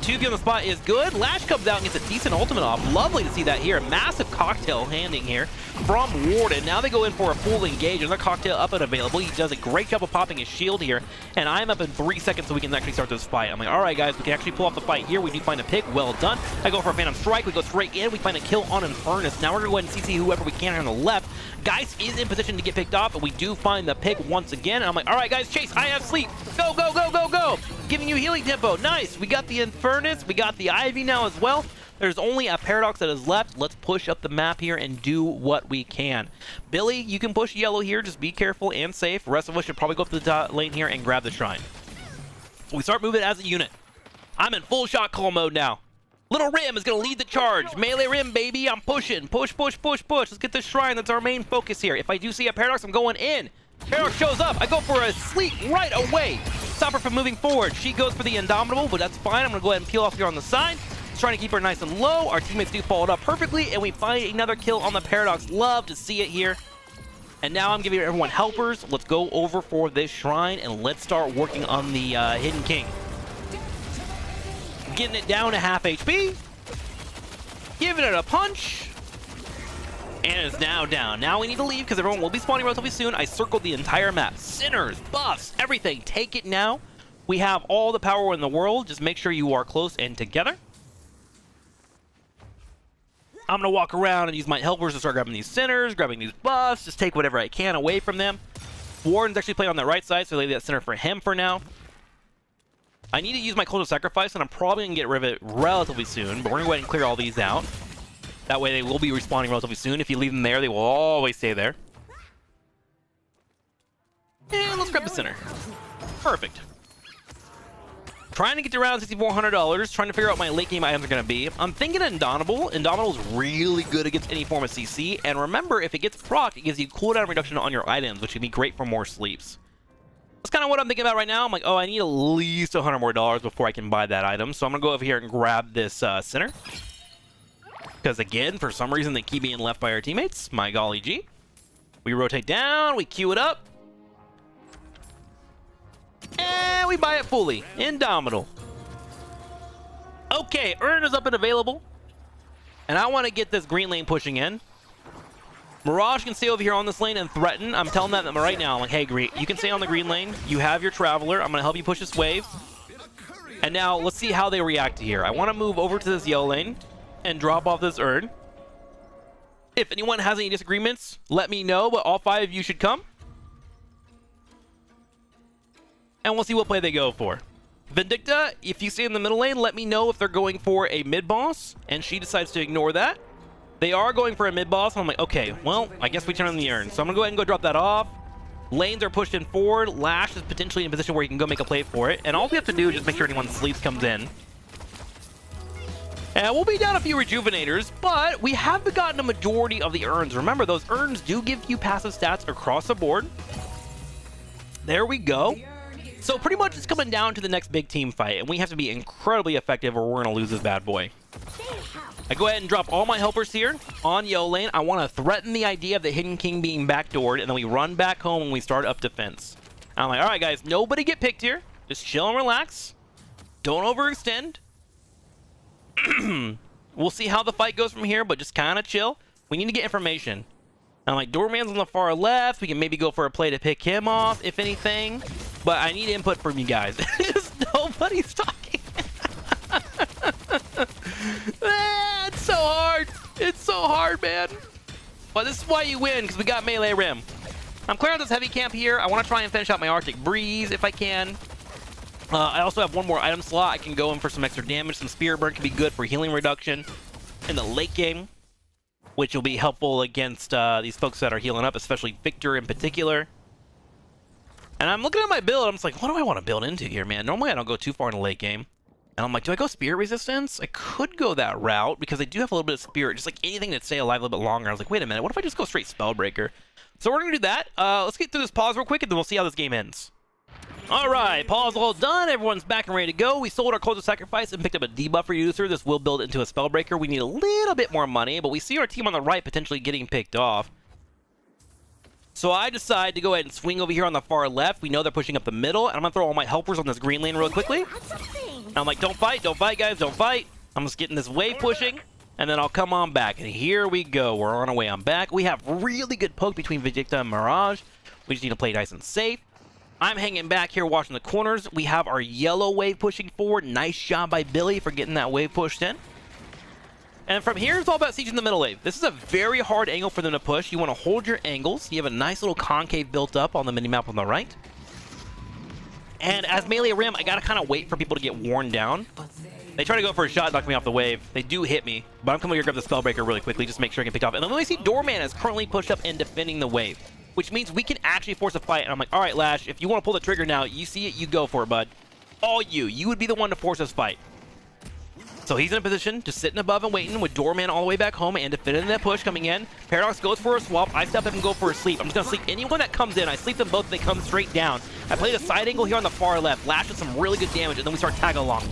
2v on the spot is good. Lash comes out and gets a decent ultimate off. Lovely to see that here. Massive cocktail handing here from Warden. Now they go in for a full engage. There's a cocktail up and available. He does a great job of popping his shield here. And I'm up in 3 seconds so we can actually start this fight. I'm like, all right, guys, we can actually pull off the fight here. We do find a pick. Well done. I go for a Phantom Strike. We go straight in. We find a kill on Infernus. Now we're going to go ahead and CC whoever we can on the left. Geist is in position to get picked off, but we do find the pick once again. And I'm like, all right, guys, chase. I have sleep. Go, go, go, go, go. Giving you healing tempo. Nice. We got the Infernus. We got the Ivy now as well. There's only a Paradox that is left. Let's push up the map here and do what we can. Billy, you can push yellow here. Just be careful and safe. The rest of us should probably go up to the lane here and grab the shrine. We start moving as a unit. I'm in full shot call mode now. Little Rim is going to lead the charge. Melee Rim, baby. I'm pushing. Push, push, push, push. Let's get this shrine. That's our main focus here. If I do see a Paradox, I'm going in. Paradox shows up. I go for a sleep right away. Stop her from moving forward. She goes for the Indomitable, but that's fine. I'm going to go ahead and peel off here on the side. Trying to keep her nice and low. Our teammates do follow it up perfectly, and we find another kill on the Paradox. Love to see it here. And now I'm giving everyone helpers. Let's go over for this shrine, and let's start working on the Hidden King. Getting it down to half HP. Giving it a punch. And it's now down. Now we need to leave because everyone will be spawning relatively soon. I circled the entire map. Sinners, buffs, everything. Take it now. We have all the power in the world. Just make sure you are close and together. I'm going to walk around and use my helpers to start grabbing these sinners, grabbing these buffs, just take whatever I can away from them. Warden's actually playing on the right side, so I leave that center for him for now. I need to use my Cult of Sacrifice, and I'm probably going to get rid of it relatively soon, but we're going to go ahead and clear all these out. That way they will be respawning relatively soon. If you leave them there, they will always stay there. And let's grab the center. Perfect. Trying to get to around $6,400, trying to figure out what my late game items are going to be. I'm thinking Indomitable. Indomitable is really good against any form of CC, and remember, if it gets proc, it gives you cooldown reduction on your items, which can be great for more sleeps. That's kind of what I'm thinking about right now. I'm like, oh, I need at least $100 more before I can buy that item, so I'm going to go over here and grab this center. Because again, for some reason, they keep being left by our teammates. My golly gee. We rotate down, we queue it up. And we buy it fully. Indomitable. Okay, Urn is up and available. And I want to get this green lane pushing in. Mirage can stay over here on this lane and threaten. I'm telling them right now, I'm like, hey, Green, you can stay on the green lane. You have your Traveler. I'm going to help you push this wave. And now, let's see how they react here. I want to move over to this yellow lane and drop off this Urn. If anyone has any disagreements, let me know, but all 5 of you should come. And we'll see what play they go for. Vindicta, if you stay in the middle lane, let me know if they're going for a mid-boss, and she decides to ignore that. They are going for a mid-boss, and I'm like, okay, well, I guess we turn on the Urn. So I'm going to go ahead and go drop that off. Lanes are pushed in forward. Lash is potentially in a position where he can go make a play for it. And all we have to do is just make sure anyone sleeps comes in. And we'll be down a few rejuvenators, but we have gotten a majority of the Urns. Remember, those Urns do give you passive stats across the board. There we go. So pretty much it's coming down to the next big team fight, and we have to be incredibly effective or we're going to lose this bad boy. I go ahead and drop all my helpers here on yellow lane. I want to threaten the idea of the Hidden King being backdoored, and then we run back home and we start up defense. And I'm like, all right, guys, nobody get picked here. Just chill and relax. Don't overextend. We'll see how the fight goes from here, but just kind of chill. We need to get information. I'm like, Doorman's on the far left. We can maybe go for a play to pick him off, if anything. But I need input from you guys. Just nobody's talking. It's so hard. It's so hard, man. But this is why you win, because we got Melee Rim. I'm clearing out this heavy camp here. I want to try and finish out my Arctic Breeze if I can. I also have one more item slot. I can go in for some extra damage. Some Spirit Burn can be good for healing reduction in the late game, which will be helpful against these folks that are healing up, especially Victor in particular. And I'm looking at my build, I'm just like, what do I want to build into here, man? Normally I don't go too far in the late game. And I'm like, do I go Spirit Resistance? I could go that route because I do have a little bit of Spirit, just like anything that stay alive a little bit longer. I was like, wait a minute, what if I just go straight Spellbreaker? So we're going to do that. Let's get through this pause real quick and then we'll see how this game ends. Alright, pause all done. Everyone's back and ready to go. We sold our Cult of Sacrifice and picked up a debuff reducer. This will build into a Spellbreaker. We need a little bit more money, but we see our team on the right potentially getting picked off. So I decide to go ahead and swing over here on the far left. We know they're pushing up the middle, and I'm going to throw all my helpers on this green lane real quickly. And I'm like, don't fight, guys, don't fight. I'm just getting this wave pushing, and then I'll come on back. And here we go. We're on our way on back. We have really good poke between Vindicta and Mirage. We just need to play nice and safe. I'm hanging back here watching the corners. We have our yellow wave pushing forward. Nice job by Billy for getting that wave pushed in. And from here, it's all about sieging the middle wave. This is a very hard angle for them to push. You want to hold your angles. You have a nice little concave built up on the minimap on the right. And as Melee Rim, I got to kind of wait for people to get worn down. They try to go for a shot, knock me off the wave. They do hit me, but I'm coming here to grab the Spellbreaker really quickly, just to make sure I can pick off. And then we see Doorman is currently pushed up and defending the wave, which means we can actually force a fight. And I'm like, all right, Lash, if you want to pull the trigger now, you see it, you go for it, bud. All you. You would be the one to force us fight. So he's in a position, just sitting above and waiting with Doorman all the way back home and defending that push coming in. Paradox goes for a swap. I step up and go for a sleep. I'm just going to sleep anyone that comes in. I sleep them both. They come straight down. I played a side angle here on the far left. Lash with some really good damage, and then we start tag along.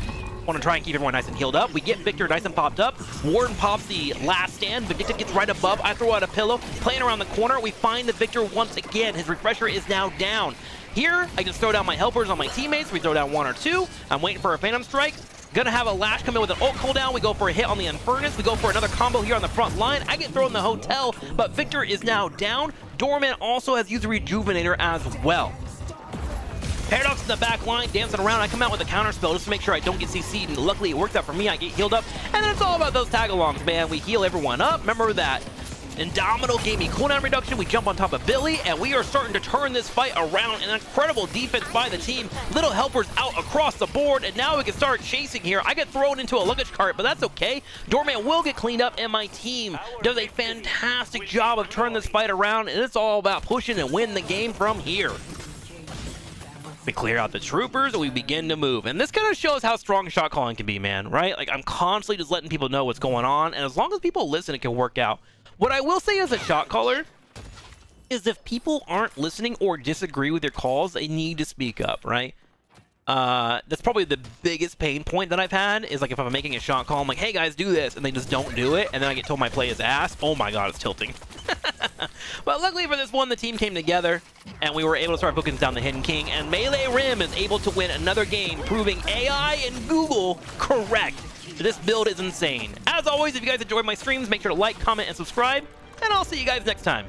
Want to try and keep everyone nice and healed up. We get Victor nice and popped up. Warden pops the last stand. Vindictive gets right above. I throw out a pillow. Playing around the corner, we find the Victor once again. His refresher is now down. Here, I just throw down my helpers on my teammates. We throw down 1 or 2. I'm waiting for a Phantom Strike. Gonna have a Lash come in with an ult cooldown. We go for a hit on the Infernus. We go for another combo here on the front line. I get thrown in the hotel, but Victor is now down. Doorman also has used a Rejuvenator as well. Paradox in the back line, dancing around. I come out with a counter spell just to make sure I don't get CC'd, and luckily it worked out for me. I get healed up, and then it's all about those tag-alongs, man. We heal everyone up. Remember that Indomitable gave me cooldown reduction. We jump on top of Billy, and we are starting to turn this fight around. An incredible defense by the team. Little helpers out across the board, and now we can start chasing here. I get thrown into a luggage cart, but that's okay. Doorman will get cleaned up, and my team does a fantastic job of turning this fight around, and it's all about pushing and win the game from here. We clear out the troopers, and we begin to move. And this kind of shows how strong shot calling can be, man, right? Like, I'm constantly just letting people know what's going on, and as long as people listen, it can work out. What I will say as a shot caller is if people aren't listening or disagree with your calls, they need to speak up, right? That's probably the biggest pain point that I've had is like if I'm making a shot call, I'm like, hey guys, do this, and they just don't do it, and then I get told my play is ass. Oh my god, it's tilting. But luckily for this one, the team came together, and we were able to start booking down the Hidden King, and Melee Rim is able to win another game, proving AI and Google correct. This build is insane. As always, if you guys enjoyed my streams, make sure to like, comment, and subscribe, and I'll see you guys next time.